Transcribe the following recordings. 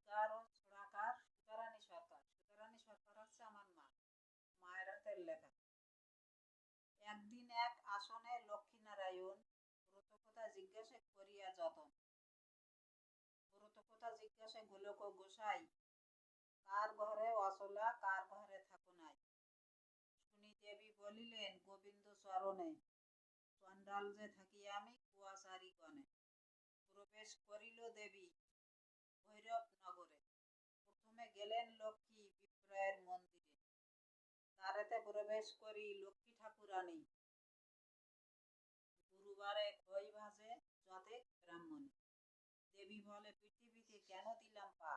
সুতার ও ছড়াকার সুতারানী সরকার। সুতারানী সরকার হচ্ছে আমার মা, মায়ের হাতের লেখা। একদিন এক আসনে লক্ষ্মীনারায়ণ ব্রত কথা জিজ্ঞাসা করিয়া যতন। ব্রত কথা জিজ্ঞাসা গোলক গোসাই, কার ঘরে অচলা কার ঘরে থাকো নাই। শুনি দেবী বলিলেন গোবিন্দ চরণে, চণ্ডাল যে থাকি আমি কুয়াশারি গণে। প্রবেশ করিল দেবী ভৈরব নগরে। প্রথমে গেলেন লক্ষ্মী বিপ্রয়ের মন্দিরে। তারেতে প্রবেশ করি লক্ষ্মী ঠাকুরানী, গুরুবারে খই ভাজে যতেক ব্রাহ্মণী। দেবী বলে পৃথিবীতে কেন দিলাম পা,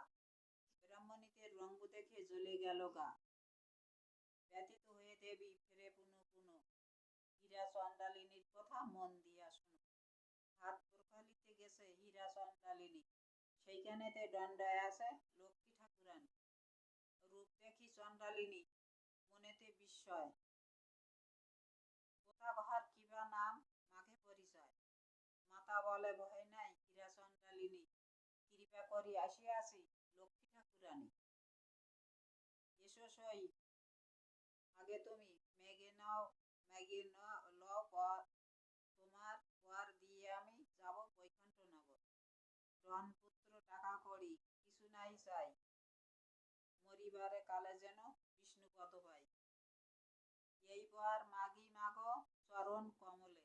ব্রাহ্মণীতে রঙ্গ দেখে জ্বলে গেল গা। ব্যথিত হয়ে দেবী ফেরে পুনঃ পুনঃ, হীরা চণ্ডালিনীর কথা মন দিয়া শুনো। হাত প্রক্ষালিতে গেছে হীরা চণ্ডালিনী, সেইখানেতে দণ্ডায় আছে লক্ষ্মী ঠাকুরানী। রূপ দেখি চণ্ডালিনী মনেতে বিস্ময়, কোথা ঘর কিবা নাম মাঘে পরিচয়। মাতা বলে ভয় নাই হীরা চণ্ডালিনী, কৃপা করি আসিয়াছি লক্ষ্মী ঠাকুরানী। এসো সই আগে তুমি মেঘে নাও, মেঘে লও পর, তোমার পর দিয়ে আমি যাব বৈকুণ্ঠ নগর। রণপুত্র টাকা কড়ি কিছু নাই চাই, মরিবারে কালে যেন বিষ্ণুপদ পাই। এই পর মাগি মাগো চরণ কমলে,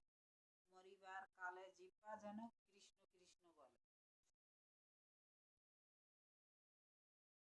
মরিবার কালে জিহ্বা যেন